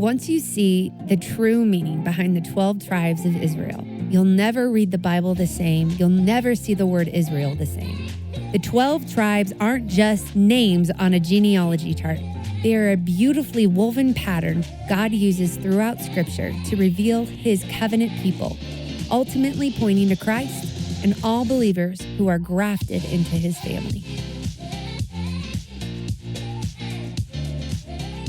Once you see the true meaning behind the 12 tribes of Israel, you'll never read the Bible the same. You'll never see the word Israel the same. The 12 tribes aren't just names on a genealogy chart. They are a beautifully woven pattern God uses throughout Scripture to reveal his covenant people, ultimately pointing to Christ and all believers who are grafted into his family.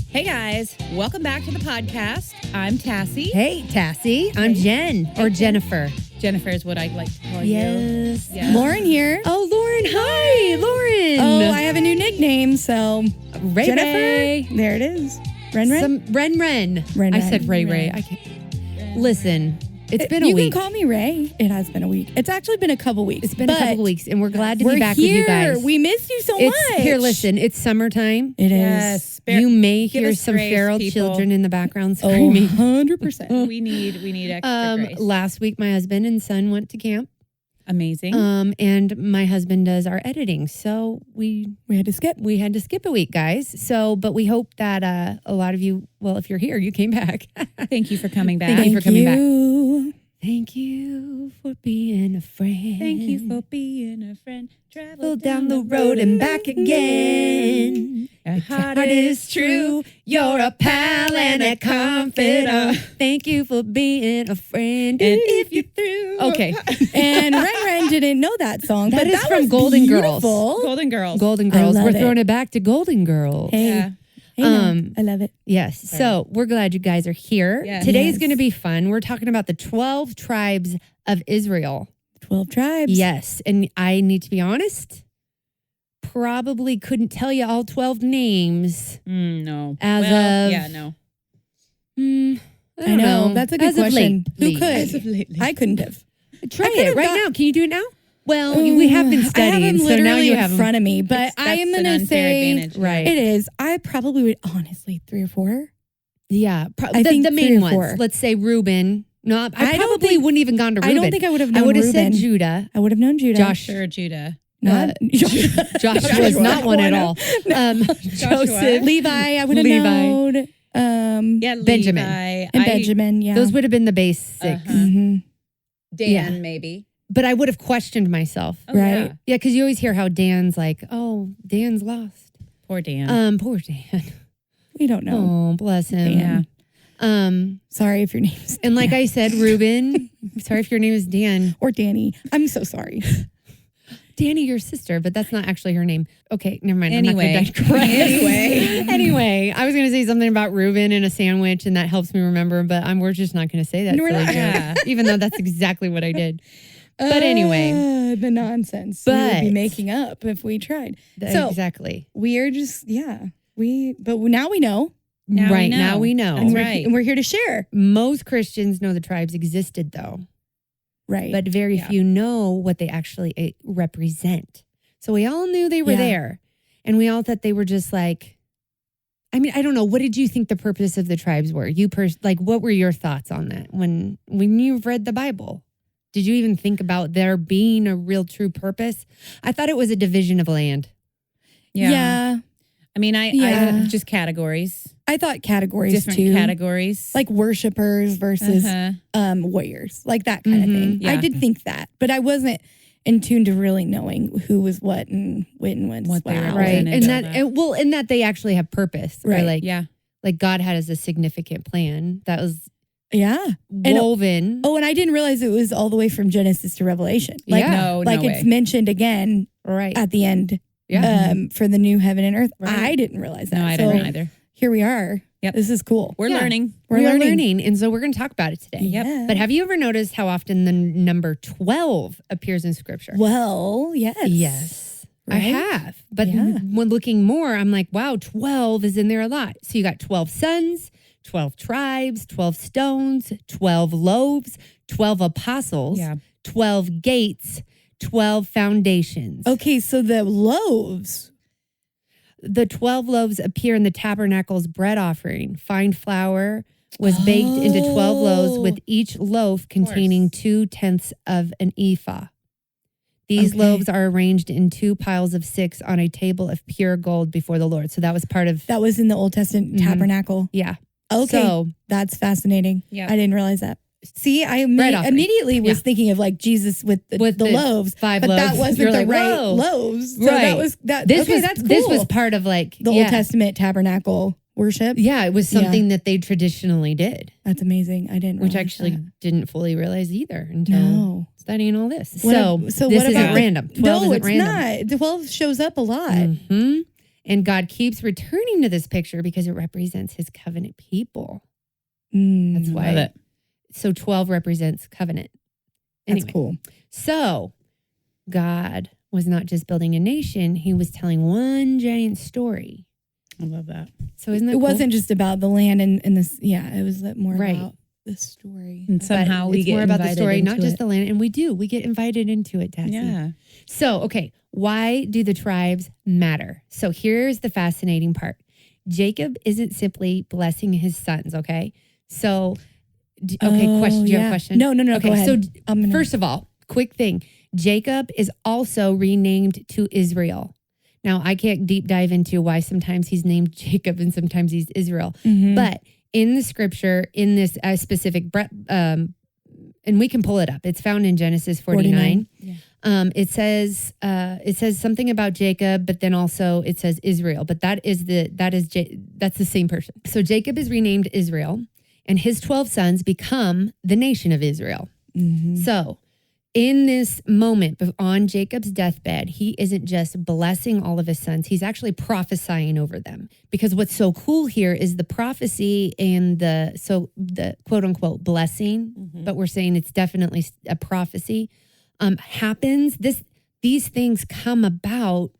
Hey guys, welcome back to the podcast. I'm Tassy. Hey, Tassy. I'm Jen, or Jennifer. Jennifer is what I like to call you. Yes. Yeah. Lauren here. Oh, Lauren. Hi, Lauren. Oh, I have a new nickname, so Ray Jennifer. Ray. There it is. Ren. Ren. Ren. I said Ray. I can't. Listen, it's been a you week. You can call me Ray. It has been a week. It's actually been a couple weeks. It's been a couple weeks, and we're glad to be back here. with you guys. We missed you so much. Here, listen, it's summertime. It is. Yes. You may Give hear us some grace, feral people. children in the background Oh, screaming. 100%. We need extra grace. Last week, my husband and son went to camp. Amazing. And my husband does our editing, so we had to skip. We had to skip a week, guys. So, but we hope that a lot of you, well, if you're here, you came back. Thank you for coming back. Thank you for coming back. back. Thank you for being a friend. Thank you for being a friend. Travel down the road and back again. Your Heart is true. You're a pal and a confidant. Thank you for being a friend. And if you're through. Okay. And Ren didn't know that song. That but is that from was Golden Girls. beautiful. Golden Girls. Golden I Girls. love We're it. throwing it back to Golden Girls. Hey. Yeah. Hey, no, I love it. Yes. So we're glad you guys are here. Yes. Today's Yes. going to be fun. We're talking about the 12 tribes of Israel. 12 tribes. Yes. And I need to be honest, probably couldn't tell you all 12 names. No. As of- yeah, no. I I don't know. That's a good As of question. lately. Who could? As of lately. I couldn't have. Try I it could've right got- now. Can you do it now? Well, we have been I have studying, them so literally now you in have them. front of me, but I am That's going an to unfair say advantage. Right. it is. I probably would, honestly, 3 or 4. Yeah. I think the 3 main or ones. 4. Let's say Reuben. No, I I don't probably think- wouldn't even gone to I Reuben. don't think I would have I known would have Reuben. said Judah. I would have known Judah. Josh. Sure, Judah. Not Josh was not one at all. Joseph. Levi. I would have Levi. known. Yeah, Benjamin. Levi. And Benjamin. Yeah. Those would have been the basics. Mhm. Dan, Yeah. maybe. But I would have questioned myself. Oh, Right. Yeah. Yeah, because you always hear how Dan's like, oh, Dan's lost. Poor Dan. Poor Dan. We don't know. Oh, bless him. Dan. Um, Sorry if your name's and like I said, Reuben, sorry if your name is Dan. or Danny. I'm so sorry. Danny, your sister, but that's not actually her name. Okay, never mind. Anyway. I'm not going to digress. Anyway. Anyway, I was going to say something about Reuben and a sandwich, and that helps me remember, but we're just not going to say that No, we're silly not. joke, Yeah. even though that's exactly what I did. But anyway. The nonsense we would be But- making up if we tried. So Exactly. we are just, but now we know. Now right we know. now we know. That's we're, right. And we're here to share. Most Christians know the tribes existed, though, Right. but very Yeah. few know what they actually represent. So we all knew they were Yeah. there, and we all thought they were just like, I mean, I don't know. What did you think the purpose of the tribes were? What were your thoughts on that when you've read the Bible? Did you even think about there being a real true purpose? I thought it was a division of land. yeah. I mean, I Yeah. just categories. I thought categories Different too. categories. Like worshipers versus Uh-huh. warriors. Like that kind of thing. Yeah. I did think that, but I wasn't in tune to really knowing who was what and when was What they wow. Right. represented. And know and that they actually have purpose. Or Right. Yeah. like God has a significant plan that was Yeah. woven. Oh, and I didn't realize it was all the way from Genesis to Revelation. Like, Yeah. No, like no it's way. mentioned again right. at the end Yeah. for the new heaven and earth. Right. I didn't realize that. No, I So didn't either. here we are. Yep. This is cool. We're Yeah. learning. We're We are learning. learning. And so we're going to talk about it today. Yep. Yeah. But have you ever noticed how often the number 12 appears in scripture? Well, yes. Yes, I Right? have. But Yeah. when looking more, I'm like, wow, 12 is in there a lot. So you got 12 sons, 12 tribes, 12 stones, 12 loaves, 12 apostles, Yeah. 12 gates, 12 foundations. Okay, so the loaves. The 12 loaves appear in the tabernacle's bread offering. Fine flour was baked into 12 loaves, with each loaf containing 2/10 of an ephah. These Okay. loaves are arranged in 2 piles of 6 on a table of pure gold before the Lord. So that was part of, That was in the Old Testament Mhm. tabernacle. yeah. Okay. So That's fascinating. Yeah. I didn't realize that. See, I Bread offering. immediately was thinking of like Jesus with the loaves, 5 but loaves. that wasn't You're the like, right whoa. loaves. So Right. that was that. this okay, was that's cool. this was part of like the Old Testament tabernacle worship. Yeah, it was something that they traditionally did, That's amazing. I didn't, which realize actually that. didn't fully realize either until studying all this. What So what this about isn't random. 12 No, isn't it's random. not. 12 shows up a lot. hmm And God keeps returning to this picture because it represents his covenant people. That's Mm, why. Love it. So 12 represents covenant. Anyway, That's cool. So God was not just building a nation, he was telling one giant story. I love that. So isn't that It cool? wasn't just about the land and this. Yeah, it was more Right. about the story. And somehow But we it's get more about the invited story, not into just it. the land. And we get invited into it, Tassy. Yeah. So, okay, why do the tribes matter? So here's the fascinating part. Jacob isn't simply blessing his sons, okay? So, question. Do you have a question? No. Okay, Go ahead. so first of all, quick thing. Jacob is also renamed to Israel. Now, I can't deep dive into why sometimes he's named Jacob and sometimes he's Israel. Mhm. But in the scripture, in this specific, and we can pull it up. It's found in Genesis 49. Yeah. It says something about Jacob, but then also it says Israel. But that's the same person. So Jacob is renamed Israel, and his 12 sons become the nation of Israel. Mhm. So in this moment on Jacob's deathbed, he isn't just blessing all of his sons. He's actually prophesying over them. Because what's so cool here is the prophecy and the quote unquote blessing, but we're saying it's definitely a prophecy, happens. These things come about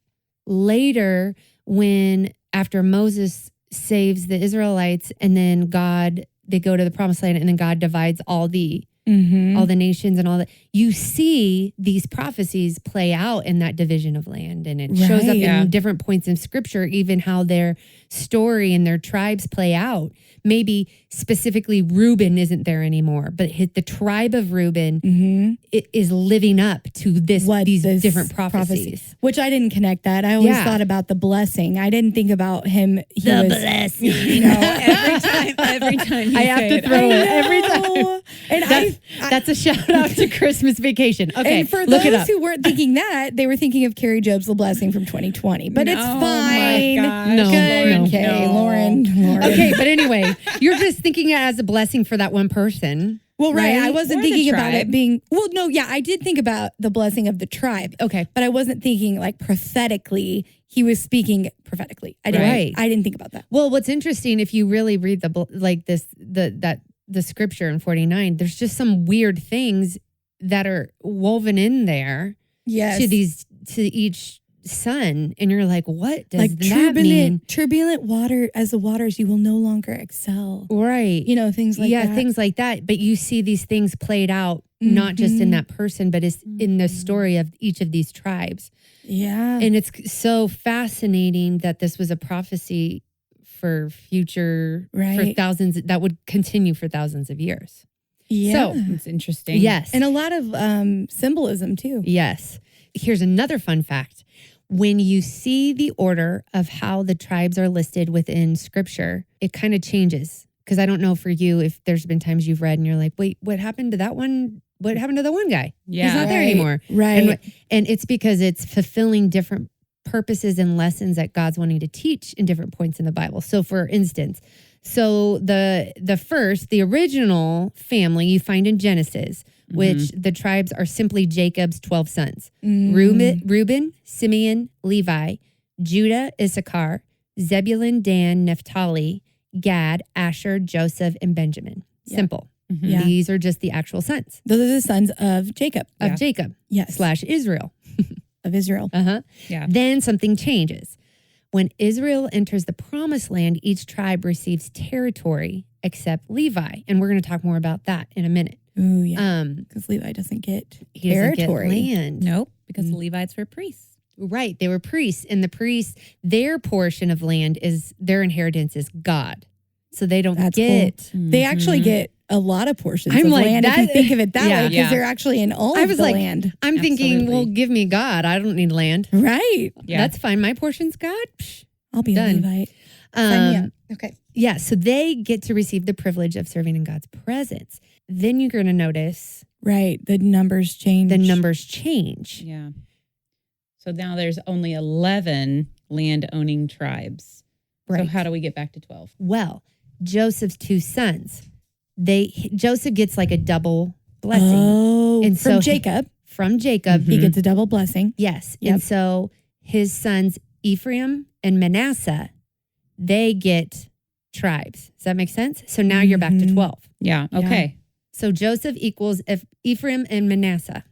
later when after Moses saves the Israelites and then they go to the promised land and then God divides all the nations and all that. You see these prophecies play out in that division of land, and it shows up in different points in scripture, even how their story and their tribes play out. Maybe specifically Reuben isn't there anymore, but the tribe of Reuben is living up to these different prophecies. Which I didn't connect that. I always thought about the blessing. I didn't think about him. Blessing. Every time I have to throw it every time. And that's a shout out to Christmas Vacation. Okay, and for look it those up. who weren't thinking that, they were thinking of Carrie Job's The Blessing from 2020. But it's Oh fine. my gosh, No, Good. no, Okay, no. Lauren. Okay, but anyway, you're just thinking it as a blessing for that one person. Well, right. Right? I wasn't Or the thinking about it tribe. being, well, no, yeah, I did think about the blessing of the tribe. Okay. But I wasn't thinking like prophetically. He was speaking prophetically. I didn't, Right. I didn't think about that. Well, what's interesting, if you really read the scripture in 49, there's just some weird things that are woven in there Yes. to each son, and you're like, what does Like that mean? turbulent water, as the waters, you will no longer excel. Right. You know, things like that. things like that. But you see these things played out not just in that person, but it's in the story of each of these tribes. Yeah. And it's so fascinating that this was a prophecy for future, for Right. thousands, that would continue for thousands of years. Yeah. So, It's interesting. yes. And a lot of symbolism too. Yes. Here's another fun fact. When you see the order of how the tribes are listed within scripture, it kind of changes. Because I don't know for you if there's been times you've read and you're like, wait, what happened to that one? What happened to the one guy? Yeah. He's not there Right. anymore. Right. And it's because it's fulfilling different purposes and lessons that God's wanting to teach in different points in the Bible. So for instance, the original family you find in Genesis, which the tribes are simply Jacob's 12 sons. Reuben, Simeon, Levi, Judah, Issachar, Zebulun, Dan, Naphtali, Gad, Asher, Joseph, and Benjamin. Yeah. Simple. Yeah. These are just the actual sons Those are the sons of Jacob. of Jacob Yes. / Israel. Of Israel. Yeah. Then something changes. When Israel enters the promised land, each tribe receives territory except Levi. And we're going to talk more about that in a minute. Ooh, yeah. Because Levi doesn't get He doesn't get territory. land. Nope. Because the Levites were priests. Right. They were priests. And the priests, their portion of land their inheritance is God. So they don't That's get. They actually get a lot of portions I'm of like, land if you that- think of it that way, because Yeah. they're actually in all I of was the like, land. I'm thinking, Absolutely. well, give me God. I don't need land. Right. Yeah. That's fine. My portion's God. Psh. I'll be Done. a Levite. Sign me up. Okay. Yeah, so they get to receive the privilege of serving in God's presence. Then you're going to notice Right. The numbers change. Yeah. So now there's only 11 land-owning tribes. Right. So how do we get back to 12? Well, Joseph's 2 sons, Joseph gets like a double blessing. Oh, And from so Jacob. From Jacob. He gets a double blessing. Yes. Yep. And so his sons, Ephraim and Manasseh, they get tribes. Does that make sense? So now you're back to 12. Yeah. Okay. So Joseph equals Ephraim and Manasseh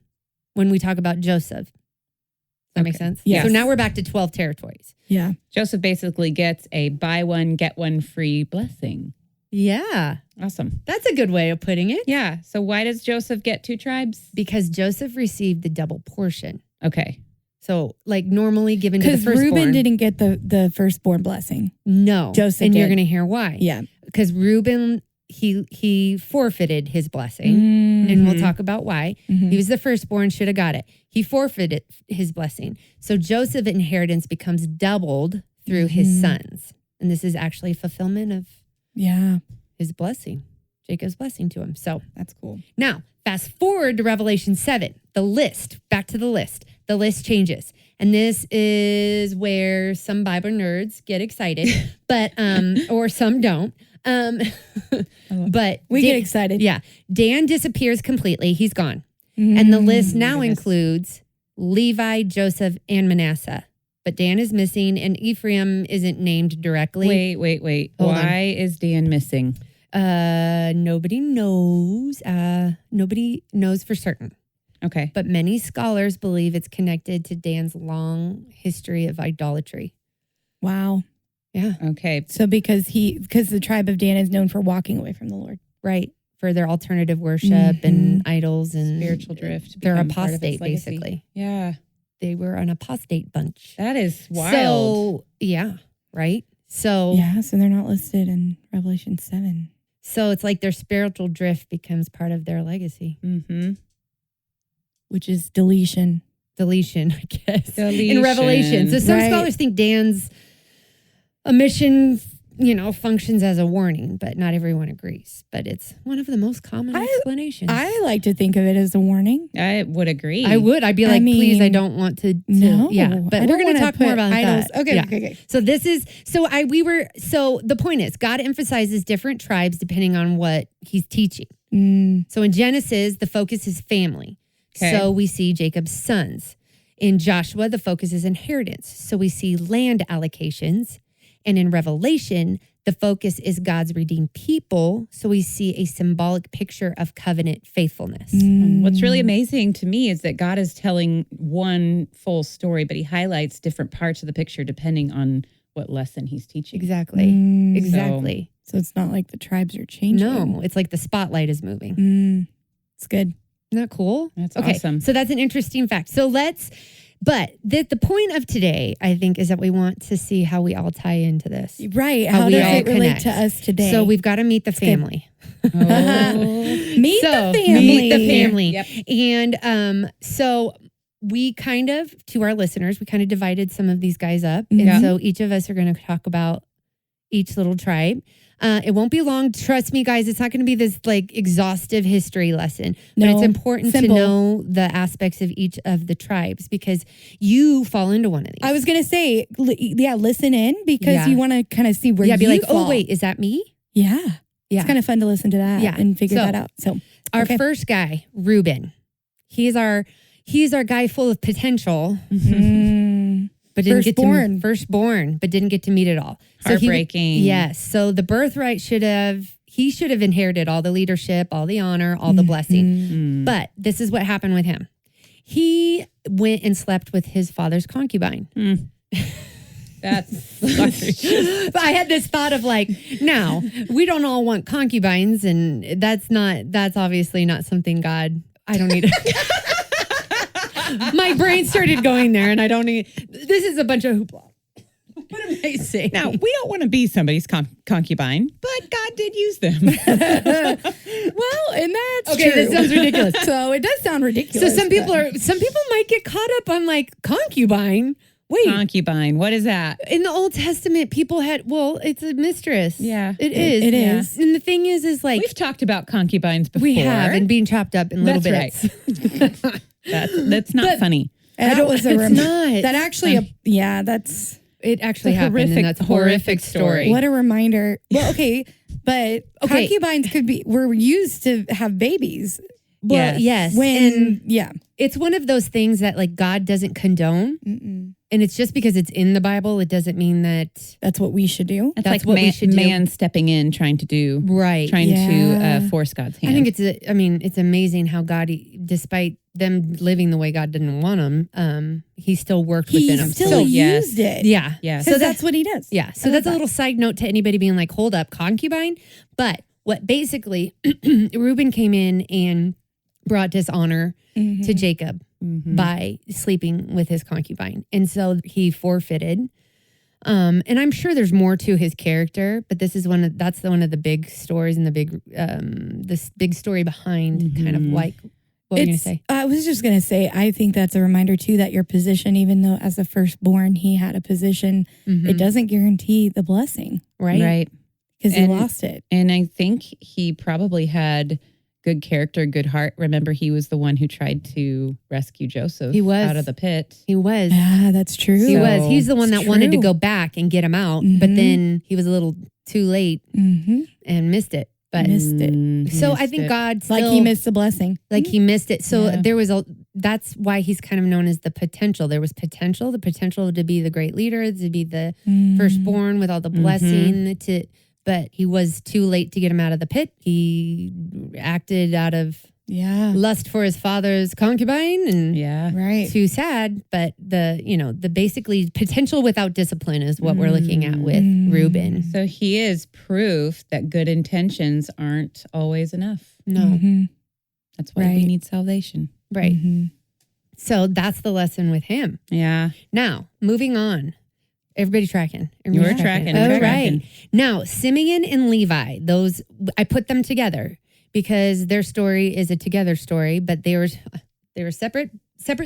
when we talk about Joseph. Does that make sense? Yes. So now we're back to 12 territories. Yeah. Joseph basically gets a buy one, get one free blessing. Yeah. Awesome. That's a good way of putting it. Yeah. So why does Joseph get 2 tribes? Because Joseph received the double portion. Okay. So like normally given to the Because firstborn. Reuben didn't get the firstborn blessing. No. Joseph And you're did. going to hear why. Yeah. Because Reuben, he forfeited his blessing. And we'll talk about why. He was the firstborn, should have got it. He forfeited his blessing. So Joseph's inheritance becomes doubled through his sons. And this is actually fulfillment of his blessing, Jacob's blessing to him. So That's cool. now, fast forward to Revelation 7, the list, back to the list. The list changes. And this is where some Bible nerds get excited, but or some don't. But We get excited. Yeah. Dan disappears completely. He's gone. And the list now includes Levi, Joseph, and Manasseh. But Dan is missing and Ephraim isn't named directly. Wait. Hold Why is Dan missing? Nobody knows. Nobody knows for certain. Okay. But many scholars believe it's connected to Dan's long history of idolatry. Wow. Yeah. Okay. So because the tribe of Dan is known for walking away from the Lord. Right. For their alternative worship and idols and Spiritual drift. They're become part of apostate, its legacy. basically. Yeah. They were an apostate bunch. That is wild. So, yeah. Right. So, Yeah, so they're not listed in Revelation 7. so it's like their spiritual drift becomes part of their legacy. Mm-hmm. Which is deletion. Deletion, I guess. Deletion. In Revelation. So some Right. scholars think Dan's omission, functions as a warning, but not everyone agrees. But it's one of the most common explanations. I like to think of it as a warning. I would agree. I would. I'd be like, please, I mean, don't want to. No. Yeah. But I we're don't going to wanna talk more put about idols. that. Okay, Yeah. okay. So this is, so the point is, God emphasizes different tribes depending on what he's teaching. So in Genesis, the focus is family. Okay. So we see Jacob's sons. In Joshua, the focus is inheritance. So we see land allocations. And in Revelation, the focus is God's redeemed people. So we see a symbolic picture of covenant faithfulness. What's really amazing to me is that God is telling one full story, but he highlights different parts of the picture depending on what lesson he's teaching. Exactly. Exactly. So it's not like the tribes are changing. No, it's like the spotlight is moving. It's good. Isn't that cool? That's okay, awesome. So that's an interesting fact. So but the point of today, I think, is that we want to see how we all tie into this. Right. How How we does all it relate connect. to us today? So we've got to meet the family. Meet the family. Meet the family. Yep. And so we to our listeners, we kind of divided some of these guys up. And so each of us are going to talk about each little tribe. It won't be long. Trust me, guys. It's not going to be this like exhaustive history lesson, but it's important simple. to know the aspects of each of the tribes because you fall into one of these. I was going to say, listen in because you want to kind of see where you be like, fall. oh, wait, is that me? Yeah. Yeah. It's kind of fun to listen to that and figure that out. So our first guy, Reuben, he's our guy full of potential. But didn't firstborn, but didn't get to meet it all. Heartbreaking. Yes. So the birthright he should have inherited all the leadership, all the honor, all the blessing. But this is what happened with him. He went and slept with his father's concubine. That's But I had this thought of like, now we don't all want concubines, and that's obviously not something God. I don't need. My brain started going there, and I don't need. This is a bunch of hoopla. What am I saying? Now, we don't want to be somebody's concubine, but God did use them. Well, and that's Okay, true. this sounds ridiculous. So it does sound ridiculous. So some people might get caught up on like concubine. Wait. Concubine. What is that? In the Old Testament, people had, it's a mistress. Yeah. It is. It is. And the thing is like, We've talked about concubines before. we have, and being chopped up in little That's bits. right. That's not funny. And that was a it's not. That actually, that's It actually It's a happened, and that's a horrific story. what a reminder. Well, okay, but concubines were used to have babies. Well, yes. When, It's one of those things that like God doesn't condone. Mm-mm. And it's just because it's in the Bible, it doesn't mean that That's what we should do. That's that's like what we should do. man stepping in, trying to Yeah. force God's hand. I think it's amazing how God, despite them living the way God didn't want them, he still worked He within them. still So, used it. yeah. Yes. So So that's what he does. Yeah. So I that's love a little side note to anybody being like, hold up, concubine. But what basically, Reuben came in and brought dishonor to Jacob by sleeping with his concubine. And so he forfeited. And I'm sure there's more to his character, but this is one of the big stories and the big, this big story behind kind of like, what were you going to say? I was just going to say, I think that's a reminder too that your position, even though as a firstborn he had a position, it doesn't guarantee the blessing, Right. Right. because he And- lost it. And I think he probably had good character, good heart. Remember, he was the one who tried to rescue Joseph He was. out of the pit. He was. Yeah, that's true. He So- was. He's the one It's that wanted to true. go back and get him out, but then he was a little too late Mm-hmm. and missed it. But Missed it. so I think God still, Like he missed the blessing. like he missed it. So Yeah. there was that's why he's kind of known as the potential. There was the potential to be the great leader, to be the firstborn with all the blessing but he was too late to get him out of the pit. He acted out of lust for his father's concubine and Yeah. Right. too sad. But the basically potential without discipline is what we're looking at with Reuben. So he is proof that good intentions aren't always enough. No, Mm-hmm. That's why we Right. need salvation. right. Mm-hmm. So that's the lesson with him. Yeah. Now, moving on. Everybody tracking. We're tracking. All We're right. tracking. Now, Simeon and Levi, those I put them together because their story is a together story, but they were separate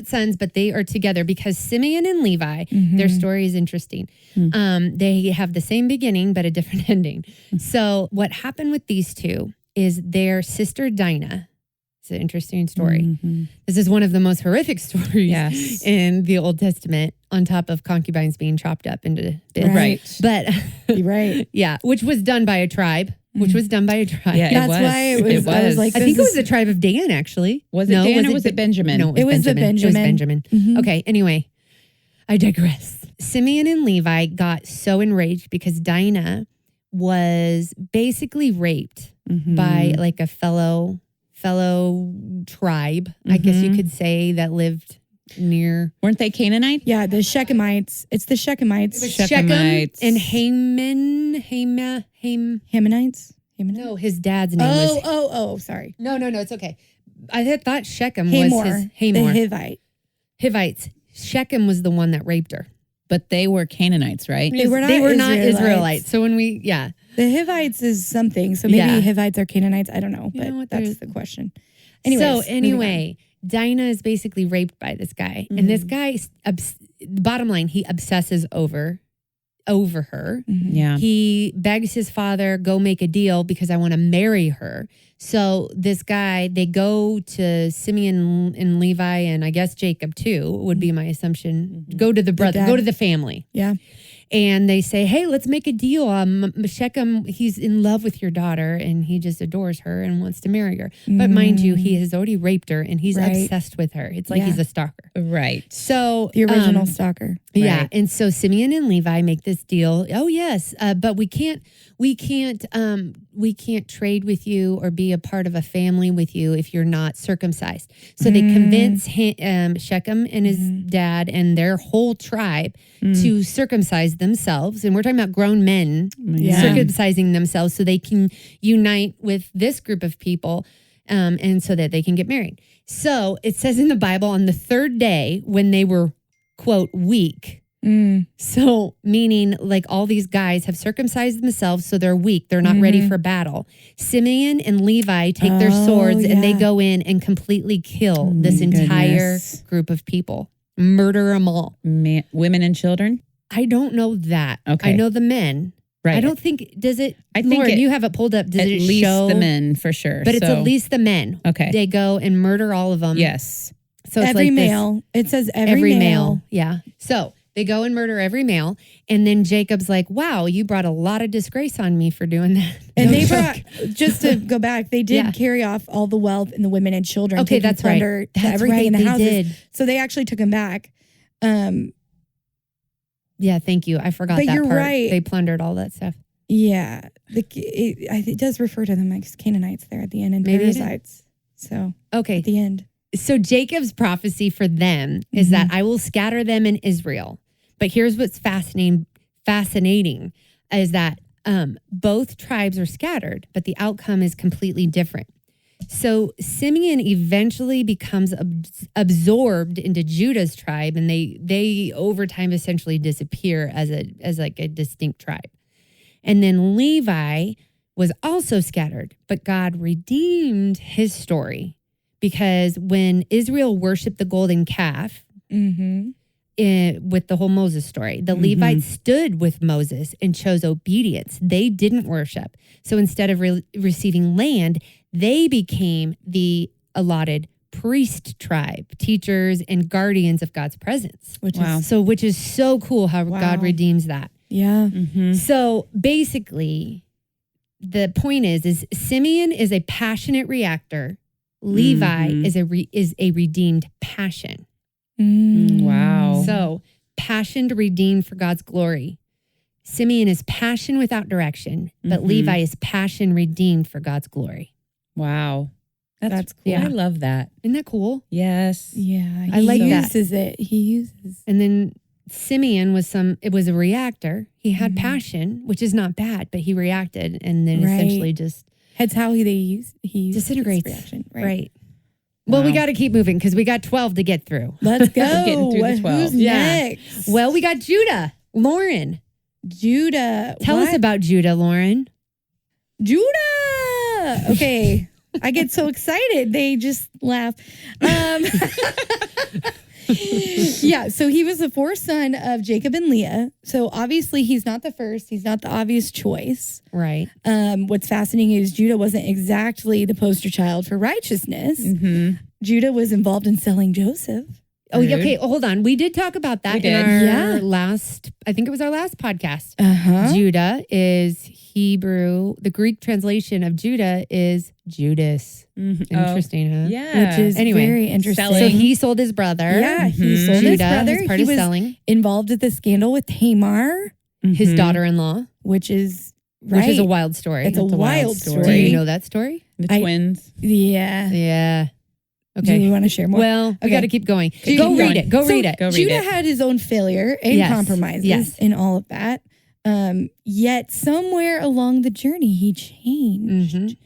sons, but they are together because Simeon and Levi, their story is interesting. They have the same beginning, but a different ending. So what happened with these two is their sister Dinah. It's an interesting story. This is one of the most horrific stories Yes. in the Old Testament, on top of concubines being chopped up into bits. Right. But You're right. yeah, which was done by a tribe. Yeah, That's why it was. I was like, I think it was the tribe of Dan, actually. Was it Dan or was it Benjamin? No, It was the Benjamin. It was Benjamin. Benjamin. Okay, anyway, I digress. Simeon and Levi got so enraged because Dinah was basically raped by like a fellow tribe, I guess you could say, that lived near. Weren't they Canaanites? Yeah, the Shechemites. It's the Shechemites. Shechemites. Shechem and Hamanites. No, his dad's name was. Oh, sorry. No, it's okay. I had thought Shechem Hamor. was his The Hivite. Hivites. Shechem was the one that raped her. But they were Canaanites, right? They were not Israelites. Israelites. So when The Hivites is something. So maybe Yeah. Hivites are Canaanites. I don't know, You but know what, that's there's- the question. so Anyways, anyway, Dinah is basically raped by this guy, and this guy, bottom line, he obsesses over her. Yeah. He begs his father, go make a deal because I want to marry her. So this guy, they go to Simeon and Levi, and I guess Jacob too, would be my assumption. Go to the brother, dad. go to the family. Yeah. And they say, hey, let's make a deal. Shechem, he's in love with your daughter and he just adores her and wants to marry her. But mind you, he has already raped her and he's Right. obsessed with her. It's like Yeah. he's a stalker. Right. So The original stalker. yeah. Right. And so Simeon and Levi make this deal. Oh yes. But we can't trade with you or be a part of a family with you if you're not circumcised. So they convince Shechem and his dad and their whole tribe to circumcise themselves. And we're talking about grown men Yeah. circumcising themselves so they can unite with this group of people and so that they can get married. So it says in the Bible on the third day when they were, quote, weak. So meaning like all these guys have circumcised themselves, so they're weak. They're not ready for battle. Simeon and Levi take their swords and they yeah. go in and completely kill this entire group of people. Murder them all. Women and children? I don't know that. Okay. I know the men. Right. I don't think, does it, I think Lauren, you have it pulled up. Does at it least show? the men for sure. But it's at least the men. Okay. They go and murder all of them. Yes. So it's every like this- male. It says every male. Yeah. So they go and murder every male. And then Jacob's like, wow, you brought a lot of disgrace on me for doing that. And No they joke. brought, just to go back, they did Yeah. carry off all the wealth and the women and children. Okay, taking that's right. plunder to That's everything in the right, they houses. did. So they actually took him back. Yeah, thank you. I forgot But that you're part. right. They plundered all that stuff. Yeah. It does refer to them as Canaanites there at the end and Maybe it did. Perizzites. So Okay. at the end. So Jacob's prophecy for them is that I will scatter them in Israel. But here's what's fascinating is that both tribes are scattered, but the outcome is completely different. So Simeon eventually becomes absorbed into Judah's tribe, and they over time essentially disappear as like a distinct tribe. And then Levi was also scattered, but God redeemed his story because when Israel worshiped the golden calf, with the whole Moses story, the Levites stood with Moses and chose obedience. They didn't worship. So instead of receiving land, they became the allotted priest tribe, teachers and guardians of God's presence. Which is so cool how God redeems that. Yeah. So basically, the point is Simeon is a passionate reactor. Levi is a redeemed passion. Wow. So passion redeemed for God's glory. Simeon is passion without direction, but Levi is passion redeemed for God's glory. Wow. That's cool. Yeah. I love that. Isn't that cool? Yes. Yeah. I like that. He uses. And then Simeon was a reactor. He had passion, which is not bad, but he reacted and then essentially just That's how he disintegrates. Reaction. Right. Well, we got to keep moving because we got 12 to get through. Let's go. We're getting through the 12. Who's Yeah. next? Well, we got Judah. Lauren. Judah. Tell us about Judah, Lauren. Judah. Okay. I get so excited. They just laugh. Yeah, so he was the fourth son of Jacob and Leah. So obviously he's not the first. He's not the obvious choice. Right. What's fascinating is Judah wasn't exactly the poster child for righteousness. Judah was involved in selling Joseph. Oh, yeah, okay. Hold on. We did talk about that in our last, I think it was our last podcast. Judah is Hebrew. The Greek translation of Judah is Judas. Interesting, huh? Yeah. Which is very interesting. So he sold his brother. Yeah, he sold his Judah brother. as part He of was selling. involved with the scandal with Tamar, His daughter-in-law. which is Which is a wild story. It's a wild story. Do you know that story? The twins. Yeah. Yeah. Do Okay. you want to share more? Well, we got to keep going. Keep Go read going. it. Go read it. Go read Judah it. had his own failure and Yes. compromises Yes. in all of that. Yet somewhere along the journey, he changed.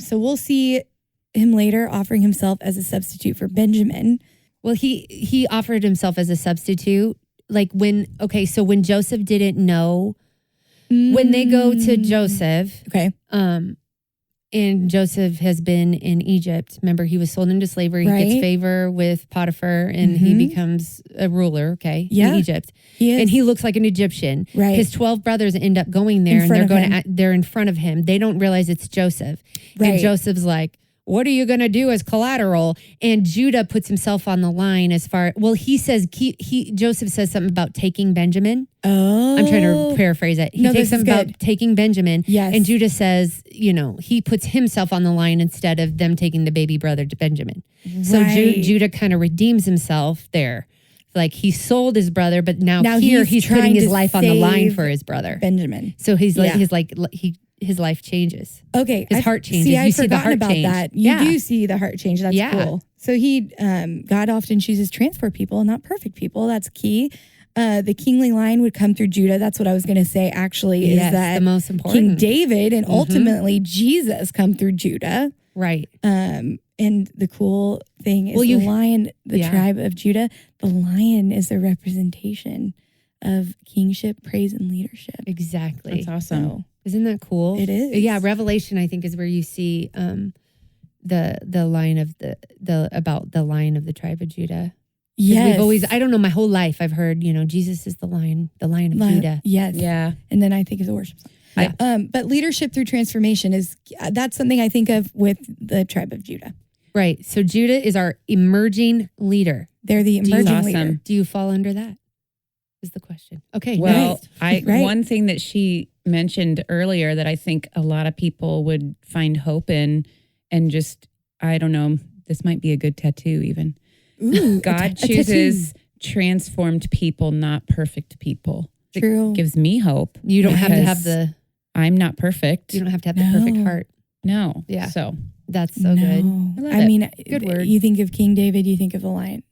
So we'll see him later offering himself as a substitute for Benjamin. Well, he offered himself as a substitute. Like so when Joseph didn't know, when they go to Joseph, Okay. and Joseph has been in Egypt. Remember, he was sold into slavery. He gets Right. favor with Potiphar, and he becomes a ruler, in Egypt. He is. And he looks like an Egyptian. Right. His 12 brothers end up going there, In and front they're of going him. to they're in front of him. They don't realize it's Joseph. Right. And Joseph's like, what are you going to do as collateral? And Judah puts himself on the line he says, Joseph says something about taking Benjamin. Oh. I'm trying to paraphrase it. He No, takes this is something about good. taking Benjamin. Yes. And Judah says, he puts himself on the line instead of them taking the baby brother to Benjamin. So Right. Judah kind of redeems himself there. Like he sold his brother, but now here he's trying putting his to life on the line save for his brother. Benjamin. So he's like, Yeah. his life changes. Okay. His heart changes. See, You I'd see the forgotten heart about change. that. You Yeah. do see the heart change. That's Yeah. cool. So God often chooses transfer people, not perfect people. That's key. The kingly line would come through Judah. That's what I was going to say, actually, is Yes, that the most King important. David and ultimately Jesus come through Judah. Right. And the cool thing is Well, the lion, the Yeah. tribe of Judah, the lion is a representation of kingship, praise, and leadership. Exactly. That's awesome. So, Isn't that cool? It is. Yeah, Revelation I think is where you see the line of the line of the tribe of Judah. Yes. We've always, I don't know, my whole life I've heard, Jesus is the lion of Judah. Yes. Yeah. And then I think of the worship song. Yeah. But leadership through transformation that's something I think of with the tribe of Judah. Right. So Judah is our emerging leader. They're the emerging leader. Do you fall under that? Is the question. Okay. Well, next. One thing that she mentioned earlier that I think a lot of people would find hope in, and just, I don't know, this might be a good tattoo even. Ooh, God chooses transformed people, not perfect people. True. It gives me hope. You don't have to have I'm not perfect. You don't have to have the perfect heart. No. Yeah. So that's so good. I mean, good word. You think of King David, you think of the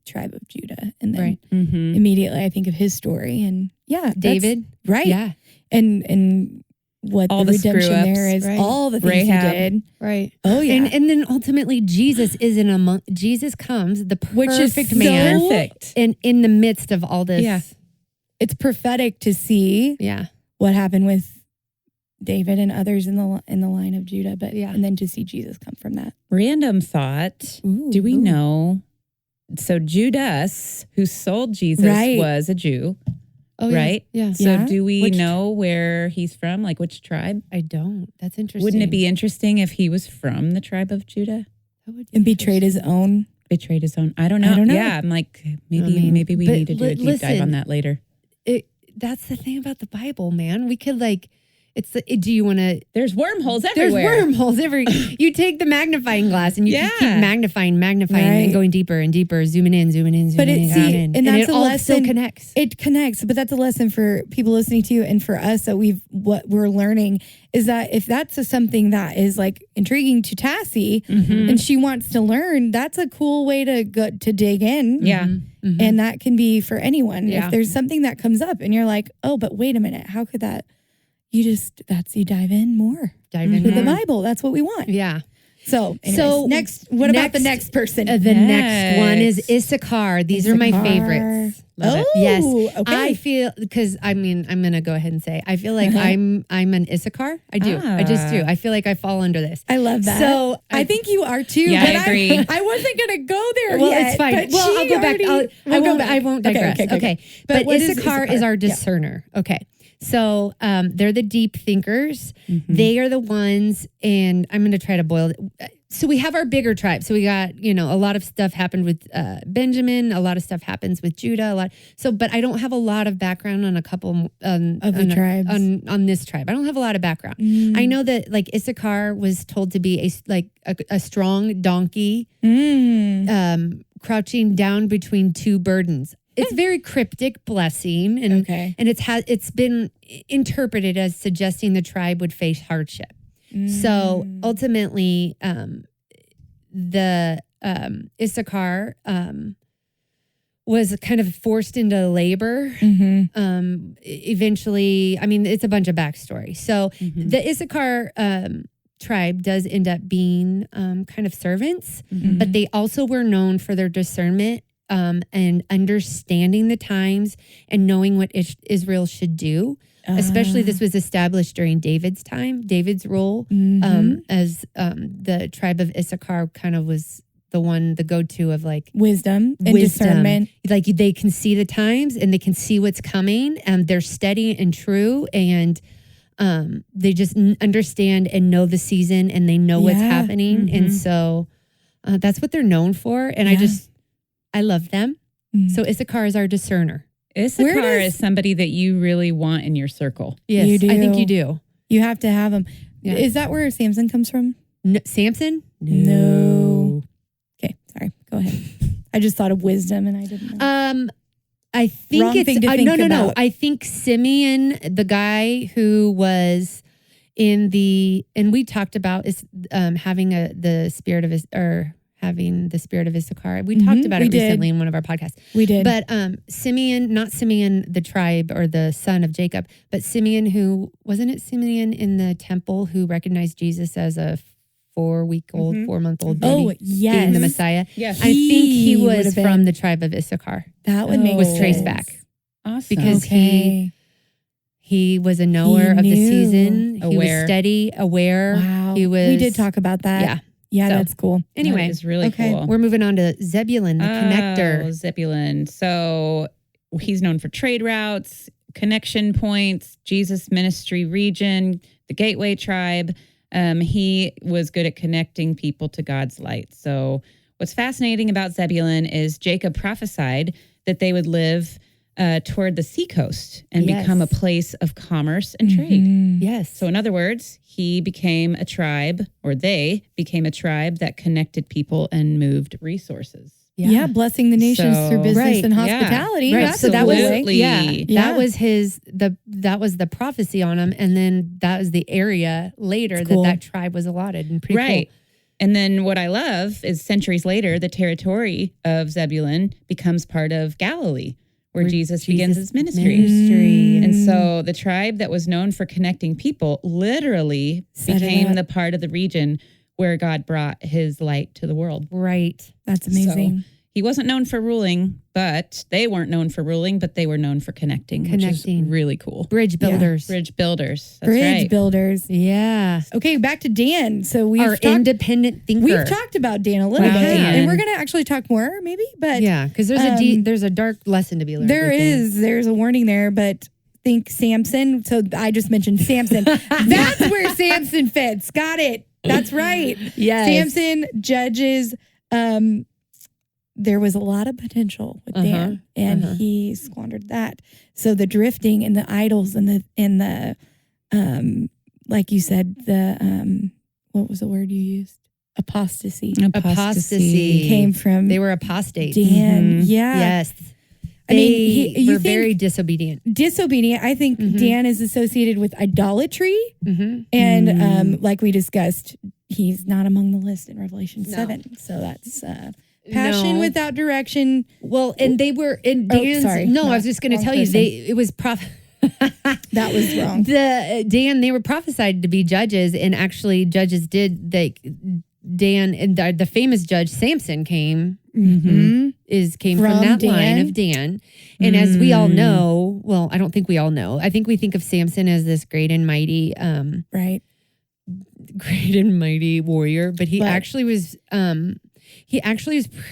tribe of Judah, and then immediately I think of his story, and David, right? Yeah, and what all the the redemption there is, right. all the things Rahab. he did, right? Oh yeah, and then ultimately Jesus Jesus comes, the Which is perfect so man, perfect, and in the midst of all this, yeah. It's prophetic to see what happened with David and others in the line of Judah, but and then to see Jesus come from that. Random thought. Do we know? So Judas, who sold Jesus, was a Jew. Oh, right? Yeah. So do we know where he's from? Like which tribe? I don't. That's interesting. Wouldn't it be interesting if he was from the tribe of Judah? And betrayed his own? Betrayed his own. I don't know. Yeah, I'm like, maybe we need to do a deep dive on that later. That's the thing about the Bible, man. We could do you want to? There's wormholes everywhere. There's wormholes everywhere. You take the magnifying glass and you can keep magnifying, and going deeper and deeper, zooming in. But and that's a lesson. Still connects. It connects, but that's a lesson for people listening to you and for us that what we're learning is that if that's something that is like intriguing to Tassy and she wants to learn, that's a cool way to go to dig in. Yeah. Mm-hmm. And that can be for anyone. Yeah. If there's something that comes up and you're like, oh, but wait a minute, how could that? You dive in more. To the Bible. That's what we want. Yeah. So what about the next person? The next one is Issachar. These are my favorites. Yes. Okay. I feel, because I'm going to go ahead and say, I feel like I'm an Issachar. I do. I just do. I feel like I fall under this. I love that. So I think you are too. Yeah, but I agree. I wasn't going to go there well, yet. it's fine. Well, I'll go back. I won't digress. Okay. But Issachar is our discerner. Yeah. Okay. So they're the deep thinkers. They are the ones, and I'm going to try to boil it. So we have our bigger tribe. So we got, a lot of stuff happened with Benjamin. A lot of stuff happens with Judah. But I don't have a lot of background on a couple of the tribes on this tribe. I don't have a lot of background. I know that like Issachar was told to be a strong donkey, crouching down between two burdens. It's very cryptic blessing, and it's been interpreted as suggesting the tribe would face hardship. So ultimately, the Issachar was kind of forced into labor. Eventually, I mean, it's a bunch of backstory. So the Issachar tribe does end up being kind of servants, but they also were known for their discernment. And understanding the times and knowing what Israel should do. Especially this was established during David's time. David's role as the tribe of Issachar kind of was the go-to of like wisdom and discernment. Like they can see the times and they can see what's coming, and they're steady and true, and they just understand and know the season, and they know what's happening. And so that's what they're known for. And I love them. So Issachar is our discerner. Issachar is somebody that you really want in your circle. Yes, you do. I think you do. You have to have them. Yeah. Is that where Samson comes from? No, Samson? No. Okay, sorry. Go ahead. I just thought of wisdom and I didn't know. I think Wrong thing to think no. about. I think Simeon, the guy who was in and we talked about is having the spirit of having the spirit of Issachar. We talked about it recently in one of our podcasts. We did. But Simeon, not Simeon, the tribe or the son of Jacob, but Simeon wasn't it Simeon in the temple who recognized Jesus as a 4-month-old baby? Oh, yes. Being the Messiah. Yes. I think he was from the tribe of Issachar. That would make was traced back. Awesome. Because he was a knower of the season. He was steady, aware. Wow. We did talk about that. Yeah, So, that's cool. Anyway, That is really okay. cool. we're moving on to Zebulun, the Oh, connector. Zebulun. So he's known for trade routes, connection points, Jesus ministry region, the gateway tribe. He was good at connecting people to God's light. So what's fascinating about Zebulun is Jacob prophesied that they would live toward the seacoast and Yes. become a place of commerce and trade. Yes. So in other words, he became a tribe, or they became a tribe that connected people and moved resources. Yeah, blessing the nations So- through business Right. and Yeah. hospitality. Right. That's So a that cool was way. Absolutely. that was that was the prophecy on him, and then that was the area later That's that cool. that tribe was allotted. And pretty Right. cool. And then what I love is centuries later, the territory of Zebulun becomes part of Galilee, where Jesus begins his ministry. And so the tribe that was known for connecting people literally Set it became up. the part of the region where God brought his light to the world. Right. That's amazing. He wasn't known for ruling, but they weren't known for ruling, but they were known for connecting, which Connecting. is really cool. Bridge builders. Bridge builders. That's Bridge right. builders. Yeah. Okay, back to Dan. So we've Our talked, independent thinker. we've talked about Dan a little Wow, bit, Dan. and we're going to actually talk more, maybe. But Yeah, because there's a dark lesson to be learned. there's a warning there. But think Samson. So I just mentioned Samson. That's where Samson fits. Got it. That's right. Yes. Samson, Judges. There was a lot of potential with Dan, and he squandered that. So the drifting and the idols and the like you said, the what was the word you used? Apostasy Apostasy came from They were apostates. Dan. Yeah. Yes. I mean, They you were think very disobedient. disobedient. I think Dan is associated with idolatry, and like we discussed, he's not among the list in Revelation 7. So that's passion No. without direction. Well, and they were in Oh, Dan's. sorry. No, No, I was just going to wrong tell you. person. It was That was wrong. They were prophesied to be judges, and actually, judges did. Dan and the famous judge Samson came from that Dan. line of Dan. And as we all know, well, I don't think we all know. I think we think of Samson as this great and mighty, Right. warrior, but he actually was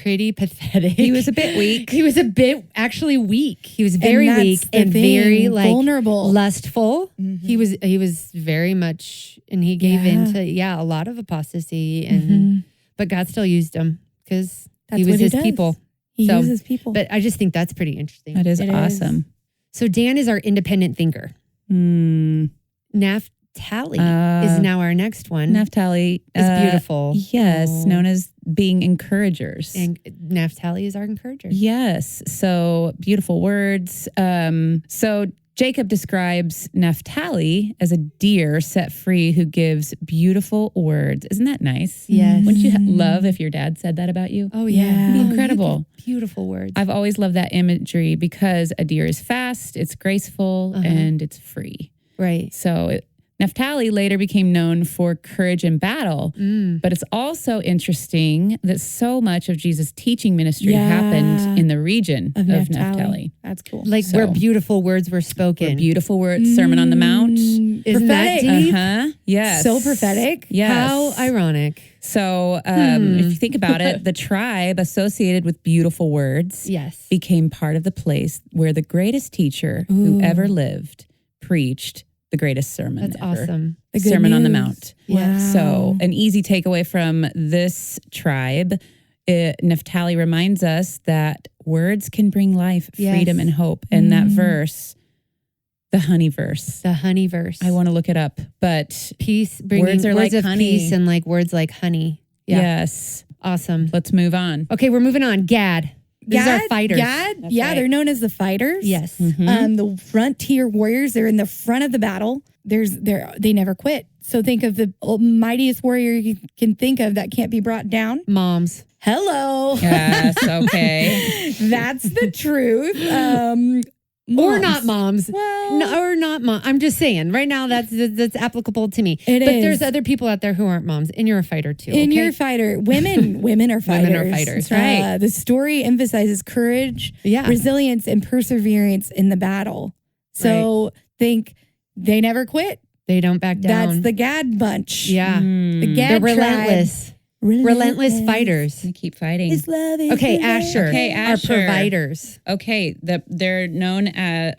pretty pathetic. He was a bit weak. He was a bit actually weak. He was very that's weak the and thing, very vulnerable. lustful. He was very much, and he gave into a lot of apostasy, and but God still used him because he was his does. people. He So, uses people. But I just think that's pretty interesting. That is It is. awesome. So Dan is our independent thinker. Naphtali is now our next one. Naphtali is beautiful. Yes, known as being encouragers. And Naphtali is our encourager. Yes. So beautiful words. So Jacob describes Naphtali as a deer set free who gives beautiful words. Isn't that nice? Yes. Wouldn't you love if your dad said that about you? Oh, yeah. Yeah. Oh, you Incredible. give beautiful words. I've always loved that imagery because a deer is fast, it's graceful, and it's free. Right. So Naphtali later became known for courage in battle, but it's also interesting that so much of Jesus' teaching ministry happened in the region of Naphtali. That's cool. Like where beautiful words were spoken. Beautiful words, Sermon on the Mount. Isn't that prophetic. deep? Yes. So prophetic. Yes. How ironic. So if you think about it, the tribe associated with beautiful words Yes. became part of the place where the greatest teacher who ever lived preached the greatest sermon That's ever. awesome. The good Sermon on the news. Mount. Wow. So an easy takeaway from this tribe, Naphtali reminds us that words can bring life, freedom, and hope. And that verse, the honey verse, The honey verse. I want to look it up, but peace, bringing Words are words like of honey. peace and like words like honey. Yeah. yes, Awesome. let's move on. Okay, we're moving on. Gad. These are fighters. Gad, That's yeah, right. they're known as the fighters. Yes. The frontier warriors. They're in the front of the battle. They never quit. So think of the mightiest warrior you can think of that can't be brought down. Moms. Hello. Yes, okay. That's the truth. Or Moms. not moms. Well- No, or not mom. I'm just saying right now that's applicable to me. It but is. there's other people out there who aren't moms, and you're a fighter too. And okay? you're a fighter. Women are fighters. Women are fighters, right. The story emphasizes courage, resilience, and perseverance in the battle. So think they never quit. They don't back down. That's the Gad bunch. yeah. The Gad They're tribe. relentless. Relentless fighters. We keep fighting. His love is Okay, relentless. Asher. Okay, Our Asher. providers. Okay, they're known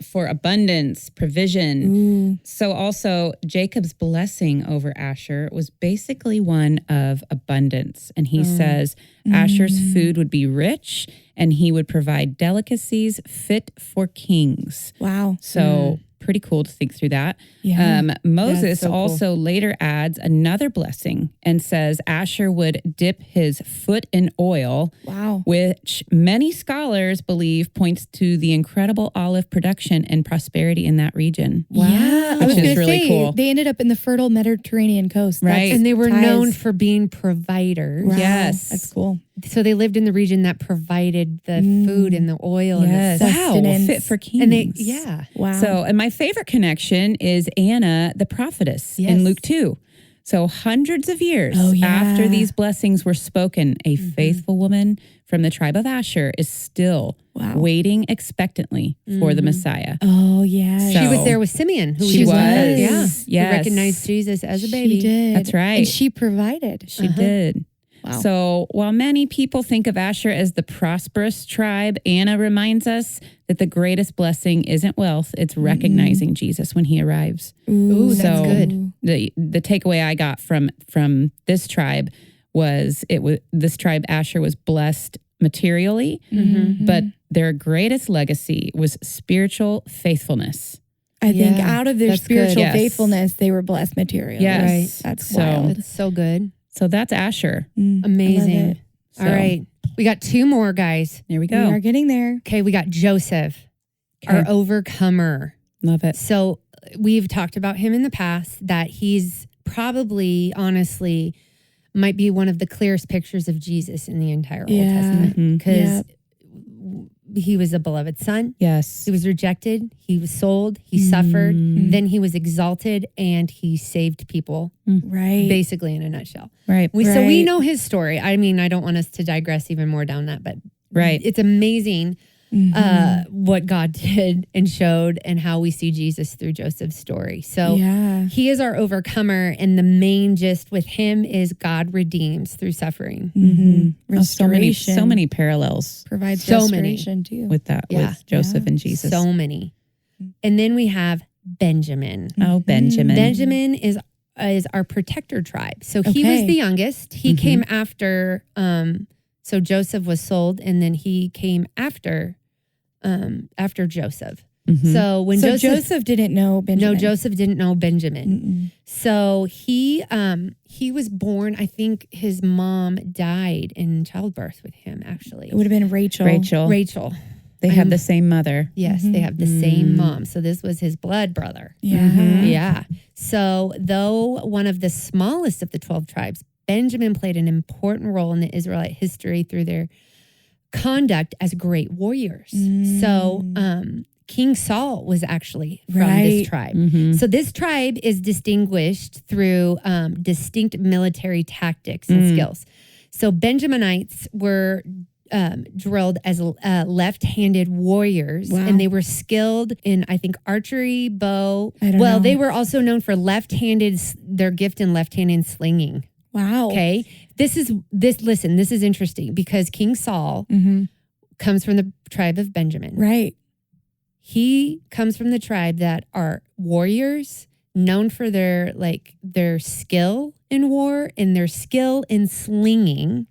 for abundance, provision. Ooh. So also Jacob's blessing over Asher was basically one of abundance. And he says Asher's food would be rich and he would provide delicacies fit for kings. Wow. So pretty cool to think through that. Yeah. Moses so cool. also later adds another blessing and says Asher would dip his foot in oil, Wow. which many scholars believe points to the incredible olive production and prosperity in that region. Wow. I was Which is going to really say, cool. they ended up in the fertile Mediterranean coast. Right. And they were ties. known for being providers. Wow. Yes. That's cool. So they lived in the region that provided the food and the oil. Yes. And the Wow. Sustenance. Fit for kings. And they, yeah. Wow. So, and my favorite connection is Anna, the prophetess Yes. in Luke 2. So hundreds of years Oh, yeah. after these blessings were spoken, a faithful woman from the tribe of Asher is still Wow. waiting expectantly for the Messiah. Oh, yeah. She was So- there with Simeon, who She was. was. Yeah. Yes. Who recognized Jesus as a baby. She did. That's right. And she provided. She did. Wow. So while many people think of Asher as the prosperous tribe, Anna reminds us that the greatest blessing isn't wealth, it's recognizing Jesus when he arrives. Ooh, that's So good. The takeaway I got from this tribe was this tribe Asher was blessed materially, but their greatest legacy was spiritual faithfulness. I think Yeah, out of their that's good. spiritual Yes. faithfulness, they were blessed materially. Yes. Right. That's So- wild. That's so good. So that's Asher. Amazing. it. All So- right. We got two more guys. There we We go. are getting there. Okay. We got Joseph, Okay. our overcomer. Love it. So we've talked about him in the past that he's probably, honestly, might be one of the clearest pictures of Jesus in the entire Old Yeah. Testament because Yep. he was a beloved son. Yes. He was rejected. He was sold. He suffered. Then he was exalted and he saved people, Right. basically, in a nutshell. Right. So we Right. know his story. I mean, I don't want us to digress even more down that, but Right. it's amazing what God did and showed and how we see Jesus through Joseph's story. So Yeah. he is our overcomer, and the main gist with him is God redeems through suffering. Oh, so Restoration. many parallels provides so many. restoration too. with that, Yeah. with Joseph and Jesus. So many. And then we have Benjamin. Oh, Benjamin. Benjamin is our protector tribe. So he was Okay. the youngest. He came after so Joseph was sold, and then he came after Joseph. So when So Joseph Joseph didn't know Benjamin. No, Joseph didn't know Benjamin. So he was born, I think his mom died in childbirth with him, actually. It would have been Rachel. Rachel. They have the same mother. Yes, they have the same mom. So this was his blood brother. Yeah. Yeah. So though one of the smallest of the 12 tribes, Benjamin played an important role in the Israelite history through their conduct as great warriors. So King Saul was actually from this tribe. So this tribe is distinguished through distinct military tactics and skills. So Benjaminites were drilled as left-handed warriors, Wow. and they were skilled in, I think, archery, bow. I don't Well, know. they were also known for left-handed, their gift in left-handed slinging. Wow. Okay, this is interesting because King Saul comes from the tribe of Benjamin. Right. He comes from the tribe that are warriors, known for their skill in war and their skill in slinging.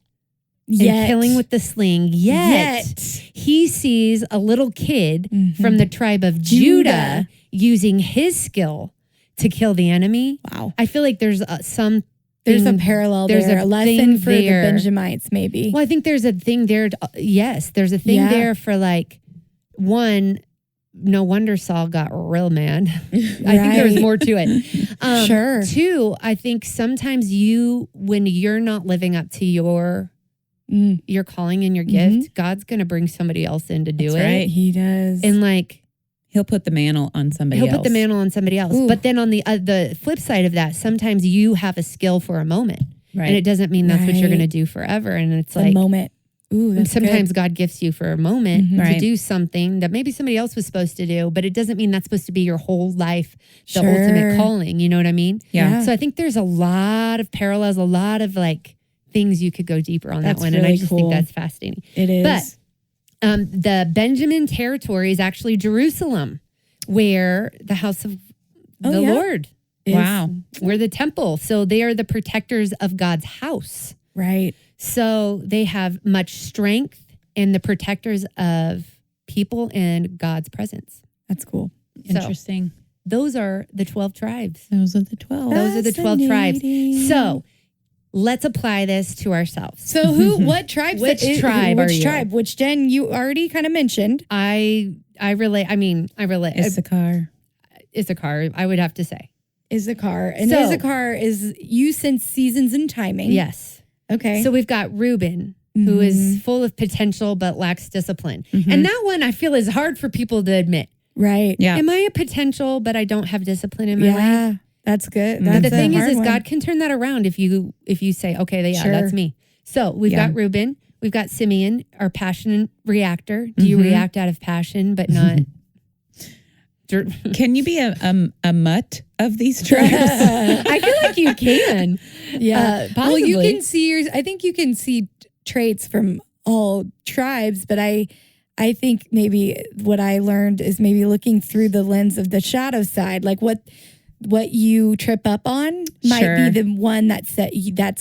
And killing with the sling. Yet he sees a little kid from the tribe of Judah using his skill to kill the enemy. Wow. I feel like there's a parallel there's there. a A lesson thing for there. the Benjamites, maybe. Well, I think there's a thing there. Yes, there's a thing there for one. No wonder Saul got real mad. I think there was more to it. Sure. Two, I think sometimes when you're not living up to your calling and your gift, God's going to bring somebody else in to do That's it. right. He does. And He'll put the mantle on somebody else. he'll put the mantle on somebody else. Ooh. But then on the flip side of that, sometimes you have a skill for a moment. Right. And it doesn't mean that's what you're Right. going to do forever. And it's a moment. Ooh, that's sometimes God gifts you for a moment to Right. do something that maybe somebody else was supposed to do, but it doesn't mean that's supposed to be your whole life, the Sure. ultimate calling. You know what I mean? Yeah. So I think there's a lot of parallels, a lot of things you could go deeper on That's that one. And I really just cool. think that's fascinating. It is. But the Benjamin territory is actually Jerusalem, where the house of the Lord is. Wow. We're the temple. So they are the protectors of God's house. Right. So they have much strength and the protectors of people and God's presence. That's cool. Interesting. Those are the 12 tribes. Those are the 12. Those are the 12 tribes. Fascinating. So let's apply this to ourselves. So what tribes? Which tribe are you? tribe? Which Jen, you already kind of mentioned. I relate. Issachar. Issachar, I would have to say. Issachar. And So- Issachar is you sense seasons and timing. Yes. Okay. So we've got Reuben, who is full of potential but lacks discipline. And that one I feel is hard for people to admit. right. Yeah. Am I a potential but I don't have discipline in my life? Yeah. That's good. But That's the a thing hard is one. God can turn that around if you say, okay, Sure. that's me. So we've Yeah. got Reuben, we've got Simeon, our passion reactor. Do you react out of passion but not? Can you be a mutt of these tribes? I feel like you can. Yeah. Well, you possibly. can see I think you can see traits from all tribes, but I think maybe what I learned is maybe looking through the lens of the shadow side, like what you trip up on might Sure. be the one that's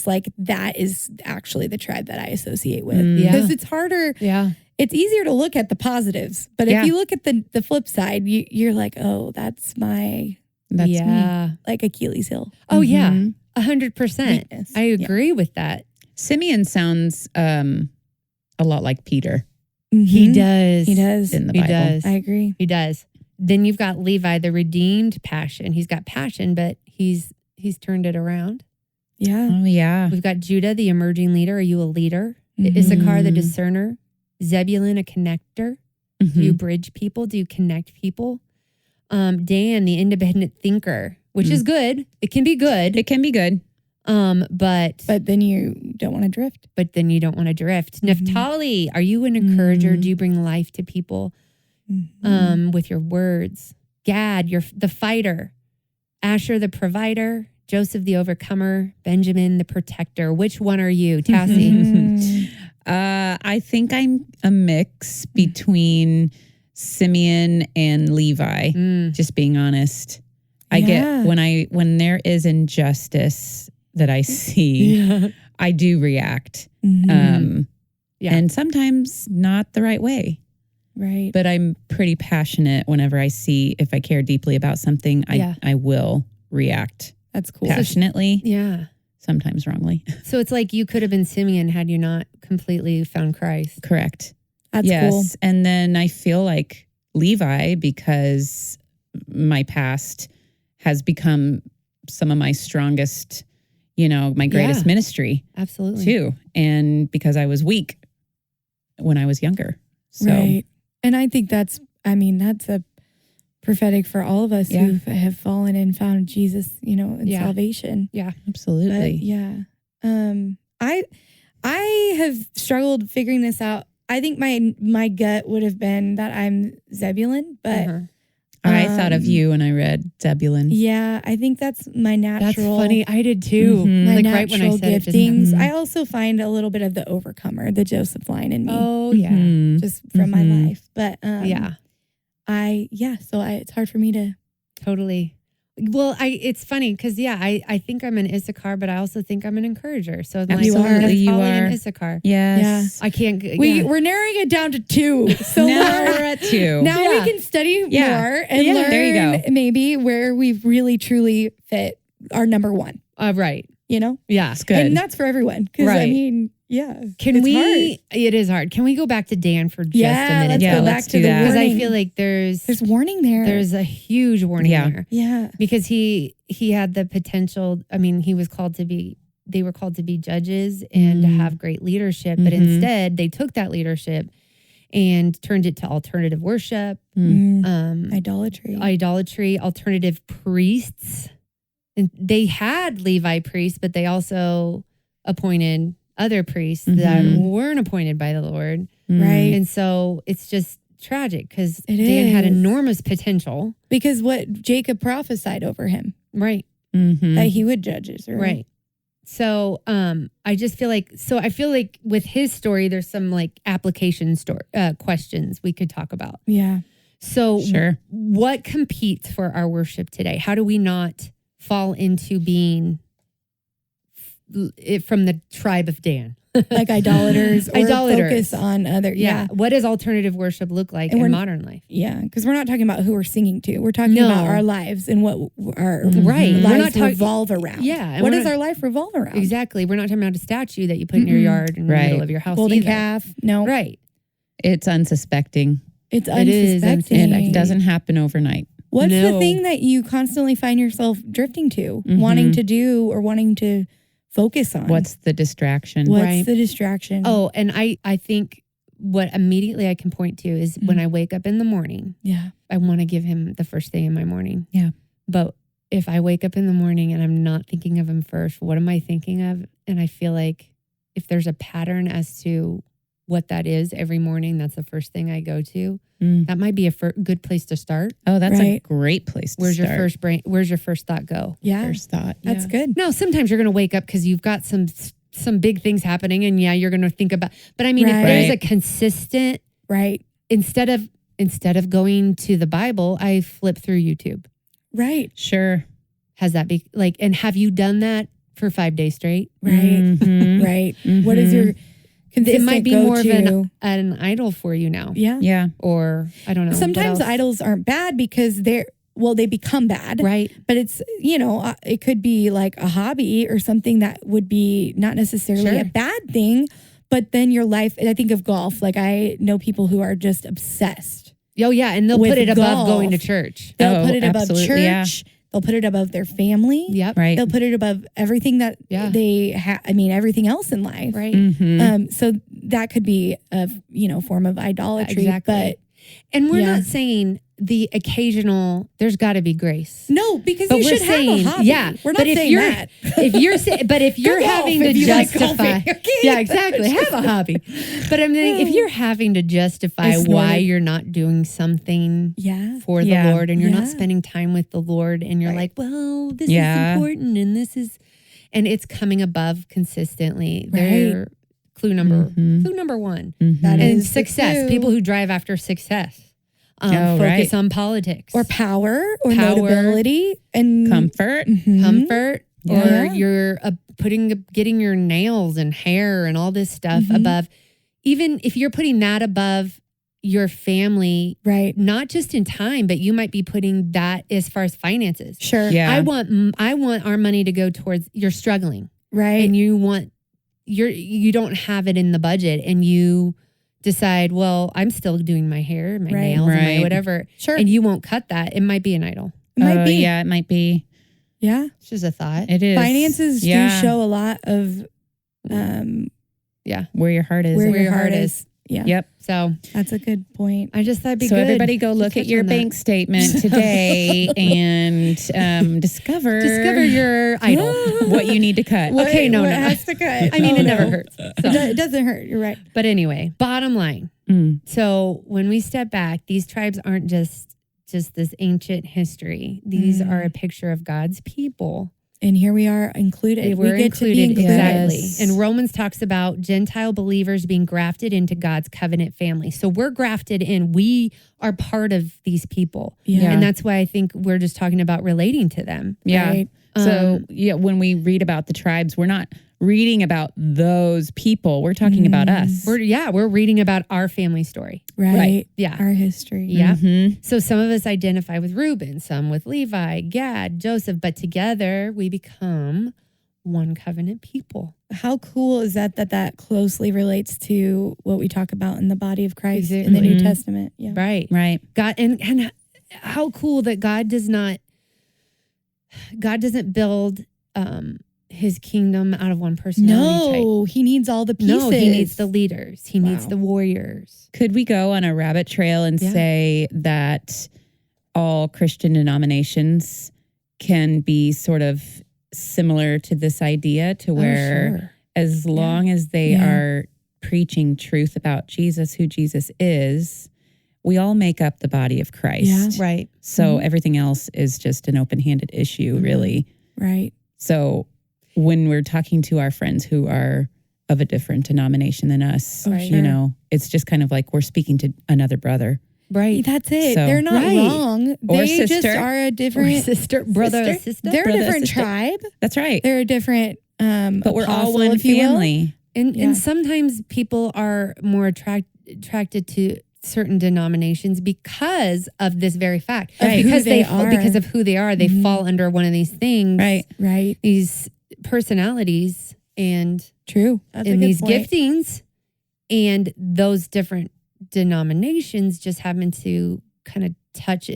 like that is actually the tribe that I associate with. Yeah. Because it's harder. Yeah. It's easier to look at the positives, but Yeah. if you look at the flip side, you're like, oh, that's my That's me. yeah. like Achilles heel. Oh yeah. Mhm. 100%. Weakness. I agree with that. Simeon sounds a lot like Peter He Mhm. does. He does. in the He Bible. does. I agree. He does. Then you've got Levi, the redeemed passion. He's got passion, but he's turned it around. Yeah. Oh, yeah. We've got Judah, the emerging leader. Are you a leader? Mhm. Issachar, the discerner. Zebulun, a connector. Do Mhm. you bridge people? Do you connect people? Dan, the independent thinker, which is good. It can be good. It can be good. But But then you don't want to drift. then you don't want to drift. Naphtali, are you an encourager? Do you bring life to people with your words? Gad, you're the fighter. Asher, the provider. Joseph, the overcomer. Benjamin, the protector. Which one are you, Tassy? I think I'm a mix between Simeon and Levi, just being honest. I Yeah. get when there is injustice that I see, I do react. Mm-hmm. Yeah. And sometimes not the right way. Right. But I'm pretty passionate whenever I see, if I care deeply about something, I will react That's cool. passionately, Yeah. sometimes wrongly. So it's like you could have been Simeon had you not completely found Christ. Correct. That's yes. cool. And then I feel like Levi, because my past has become some of my strongest, my greatest ministry Absolutely. too. And because I was weak when I was younger. So Right. And I think that's a prophetic for all of us who have fallen and found Jesus, in salvation. Yeah. absolutely. But yeah. I have struggled figuring this out. I think my gut would have been that I'm Zebulun, but I thought of you when I read Zebulun. yeah, I think that's my That's natural. funny. I did too. My Like natural right when I said it just giftings. now. I also find a little bit of the overcomer, the Joseph line in me, Oh yeah. Mhm. just from my Mhm. life. But Yeah. So it's hard for me to. Totally. Well, it's funny because I think I'm an Issachar, but I also think I'm an encourager. So I'm Absolutely, like, you Naphtali are. and Issachar. Yes. I can't. We're narrowing it down to two. So Now Lord, we're at 2. now Yeah. we can study Yeah. more and Yeah. learn There you go. maybe where we've really truly fit our number one. Right. Yeah. That's good. And that's for everyone. Because Right. Can Can we? Hard. It is hard. Can we go back to Dan for just a Yeah, minute? let's go back let's to do the that. Because warning. I feel like There's warning there. there's a huge warning Yeah. there. yeah. Because he had the potential. I mean, he was called to be. They were called to be judges and to have great leadership, but instead they took that leadership and turned it to alternative worship, Idolatry. alternative priests. And they had Levi priests, but they also appointed other priests that weren't appointed by the Lord. Right. And so it's just tragic because It Dan had is. enormous potential. Because what Jacob prophesied over him, Right. Mhm. that he would judge Israel. Right. So I just feel like, I feel like with his story, there's some like application questions we could talk about. Yeah. So sure. What competes for our worship today? How do we not fall into being from the tribe of Dan? Like idolaters or focus on other. Yeah. What does alternative worship look like in modern life? Yeah. Because we're not talking about who we're singing to. We're talking about our lives and what our lives revolve around. Yeah. What does our life revolve around? Exactly. We're not talking about a statue that you put in your yard in the middle of your house. Golden calf. No. Right. It's unsuspecting. It's unsuspecting. And it doesn't happen overnight. What's the thing that you constantly find yourself drifting to, wanting to do or wanting to focus on? What's the distraction? What's the distraction? Oh, and I think what immediately I can point to is when I wake up in the morning. Yeah. I want to give him the first thing in my morning. Yeah. But if I wake up in the morning and I'm not thinking of him first, what am I thinking of? And I feel like if there's a pattern as to what that is every morning, that's the first thing I go to. That might be a good place to start. Oh, that's a great place to start. Where's your first thought go? Yeah. First thought. That's good. Now, sometimes you're going to wake up because you've got some big things happening and you're going to think about, but I mean, if there's a consistent, instead of going to the Bible, I flip through YouTube. Right. Sure. Has that be like, and have you done that for 5 days straight? Right. Right. What is your it might be more of an idol for you now. Yeah. Yeah. Or I don't know. Sometimes idols aren't bad because they become bad. Right. But it's, it could be like a hobby or something that would be not necessarily a bad thing, but then your life, and I think of golf. Like I know people who are just obsessed. Oh yeah. And they'll put it above going to church. They'll put it above church. Yeah. They'll put it above their family. Yep. Right. They'll put it above everything that they have. I mean, everything else in life. Right. So that could be a, form of idolatry. Exactly. And we're not saying the occasional, there's got to be grace. No, because you should have a hobby. Yeah. We're not saying that. If you're having to justify. Yeah, exactly. Have a hobby. But I mean, if you're having to justify why you're not doing something for the Lord and you're not spending time with the Lord and you're like, well, this is important and this is, and it's coming above consistently. They're clue number one. That and is success. People who drive after success. Focus on politics or power or notability and comfort, or you're getting your nails and hair and all this stuff above. Even if you're putting that above your family, right? Not just in time, but you might be putting that as far as finances. Sure. Yeah. I want our money to go towards, you're struggling, right? And you don't have it in the budget, and you decide, well, I'm still doing my hair, my nails, and my whatever. Sure. And you won't cut that. It might be an idol. It might be. Yeah, it might be. Yeah. It's just a thought. It is. Finances do show a lot of where your heart is. Where your heart is. Yeah. Yep. So that's a good point. I just thought it'd be good. So everybody go look at your bank statement today and discover your idol. What you need to cut. What has to cut. I mean, it never hurts. So. It doesn't hurt. You're right. But anyway, bottom line. So when we step back, these tribes aren't just this ancient history. These are a picture of God's people. And here we are included. We're included. To be included. Exactly. And Romans talks about Gentile believers being grafted into God's covenant family. So we're grafted in. We are part of these people. Yeah. And that's why I think we're just talking about relating to them. Yeah. Right? So when we read about the tribes, we're not reading about those people. We're talking about us. We're reading about our family story. Right. Yeah. Our history. Yeah. So some of us identify with Reuben, some with Levi, Gad, Joseph, but together we become one covenant people. How cool is that closely relates to what we talk about in the body of Christ in the New Testament? Yeah. Right. God, and how cool that God doesn't build his kingdom out of one personality type. He needs all the pieces. No, he needs the leaders. He needs the warriors. Could we go on a rabbit trail and say that all Christian denominations can be sort of similar to this idea, to where as long as they are preaching truth about Jesus, who Jesus is, we all make up the body of Christ. Yeah. Right. So everything else is just an open-handed issue, really. Right. So when we're talking to our friends who are of a different denomination than us, you know, it's just kind of like we're speaking to another brother. Right. That's it. So- They're not wrong. Or They just sister. are a different Brother or sister. They're Brother, a different sister. tribe. That's right. They're a different But we're all apostle, one if you will. family. And sometimes people are more attracted to certain denominations because of this very fact. Right. Because Who they are. because of who they are, they fall under one of these things. Right. Right. These personalities and True. That's a good these point. giftings, and those different denominations just happen to kind of touch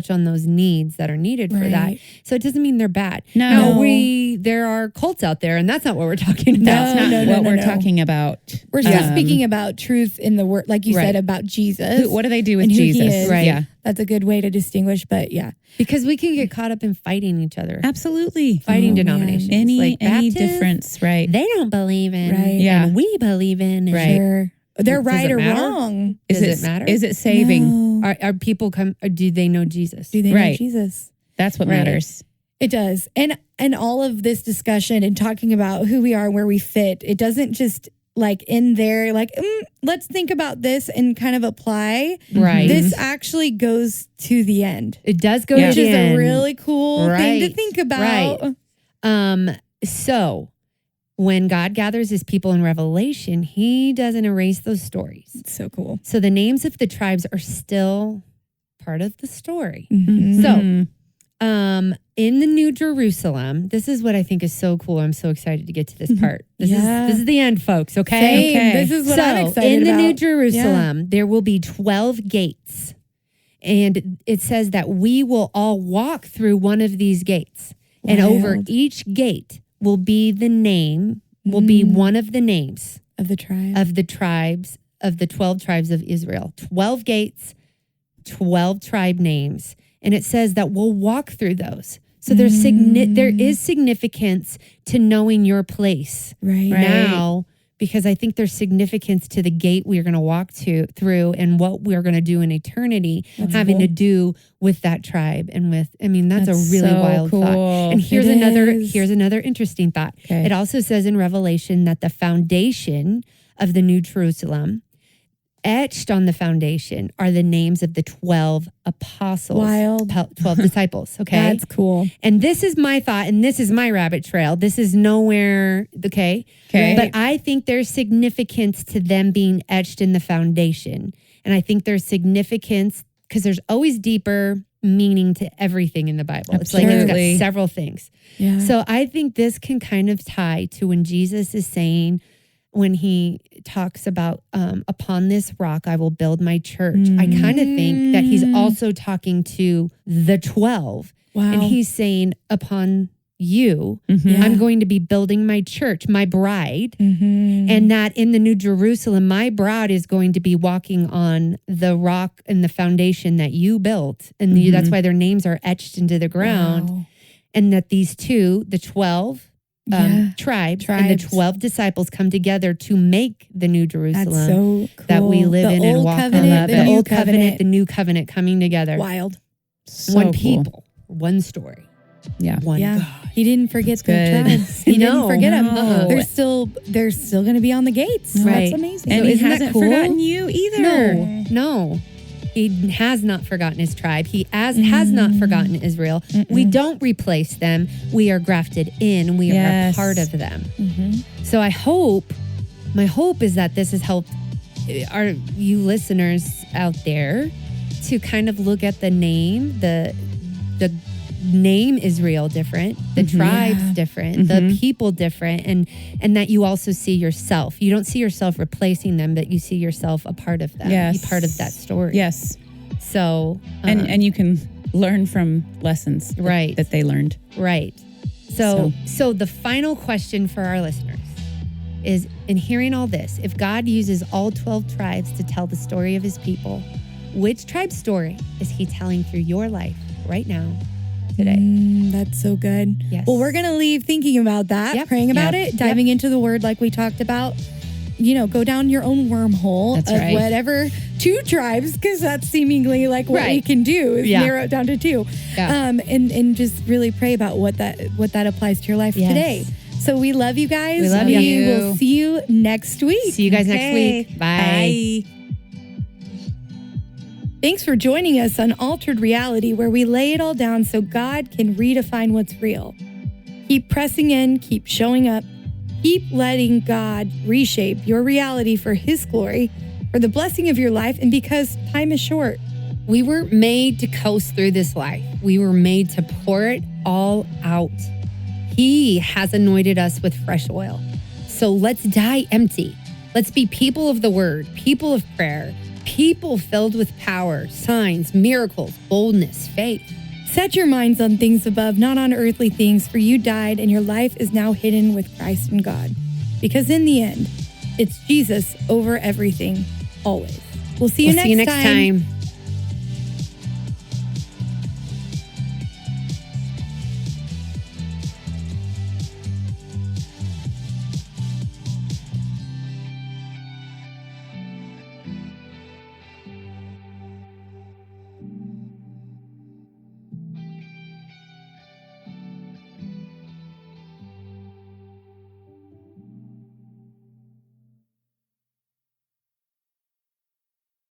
on those needs that are needed for that. Right. So it doesn't mean they're bad. No. Now, there are cults out there, and that's not what we're talking about. That's not no, what no, we're no. talking about. We're still speaking about truth in the word, like you Right. said about Jesus. What do they do with and who he Jesus? is. Right. Yeah. That's a good way to distinguish, but yeah. Because we can get caught up in fighting each other, Absolutely. fighting Oh, man. denominations. Any like Baptists, difference, right? they don't believe in, Right. Yeah. and we believe in. and Right. Sure. They're Does right it or matter? wrong. Does it matter? Is it saving? No. Are people or do they know Jesus? Do they know Right. Jesus? That's what Right. matters. It does. And all of this discussion and talking about who we are and where we fit, it doesn't just like in there, like, let's think about this and kind of apply. Right. This actually goes to the end, It does go Yeah. which to the is end. a really cool thing to Right. think about. Right. So when God gathers his people in Revelation, he doesn't erase those stories. It's so cool. So the names of the tribes are still part of the story. Mhm. So, in the New Jerusalem, this is what I think is so cool. I'm so excited to get to this part. This is the end, folks. Okay. Same. Okay. This is what I'm So excited in the about. New Jerusalem, there will be 12 gates. And it says that we will all walk through one of these gates. And over Wild. each gate will be the name, will be one of the names Of the tribe. of the tribes, of the 12 tribes of Israel. 12 gates, 12 tribe names. And it says that we'll walk through those. So there is significance to knowing your place right. now, because I think there's significance to the gate we're going to walk through and what we're going to do in eternity, having to do with that tribe and with. I mean, that's a really so wild cool. thought. And here's It here's is. another interesting thought. Okay. It also says in Revelation that the foundation of the New Jerusalem, etched on the foundation, are the names of the 12 apostles, Wild. 12 disciples. Okay. That's cool. And this is my thought, and this is my rabbit trail. This is nowhere, okay? Okay. But I think there's significance to them being etched in the foundation. And I think there's significance because there's always deeper meaning to everything in the Bible. It's like it's Absolutely. got several things. Yeah. So I think this can kind of tie to when Jesus is saying, when he talks about upon this rock I will build my church. I kind of think that he's also talking to the 12. Wow. And he's saying, upon you, Yeah. I'm going to be building my church, my bride. Mhm. And that in the New Jerusalem, my bride is going to be walking on the rock and the foundation that you built. And that's why their names are etched into the ground. Wow. And that these two, the 12 tribes and the 12 disciples come together to make the New Jerusalem That's so cool. that we live The in and old walk covenant, on. the The new old covenant, covenant. the new covenant coming together. Wild. So One cool. people, one story, Yeah. one Yeah. God. He didn't forget the good. tribes. He No, didn't forget them. no. They're still going to be on the gates. Right. That's amazing. And So he isn't that hasn't cool? forgotten you either. No. He has not forgotten his tribe. He has not forgotten Israel. We don't replace them. We are grafted in. We are a Yes. part of them. So my hope is that this has helped you listeners out there to kind of look at the name, the name Israel different, the tribes different, the people different, and that you also see yourself. You don't see yourself replacing them, but you see yourself a part of them. Yes. Be part of that story. Yes. So And you can learn from lessons Right. that they learned. right. So the final question for our listeners is, in hearing all this, if God uses all 12 tribes to tell the story of his people, which tribe story is he telling through your life right now, today? That's so good. Yes. Well, we're going to leave thinking about that, Yep. praying about Yep. it, diving into the word like we talked about. go down your own wormhole That's of right. whatever 2 tribes, because that's seemingly like what we Right. can do is Yeah. narrow it down to 2. Yeah. And just really pray about what that applies to your life Yes. today. So we love you guys. We love We you. will see you next week. See you guys next Okay. week. Bye. Thanks for joining us on Altered Reality, where we lay it all down so God can redefine what's real. Keep pressing in, keep showing up, keep letting God reshape your reality for His glory, for the blessing of your life, and because time is short. We were made to coast through this life. We were made to pour it all out. He has anointed us with fresh oil. So let's die empty. Let's be people of the word, people of prayer, people filled with power, signs, miracles, boldness, faith. Set your minds on things above, not on earthly things, for you died and your life is now hidden with Christ in God. Because in the end, it's Jesus over everything, always. We'll see you next time.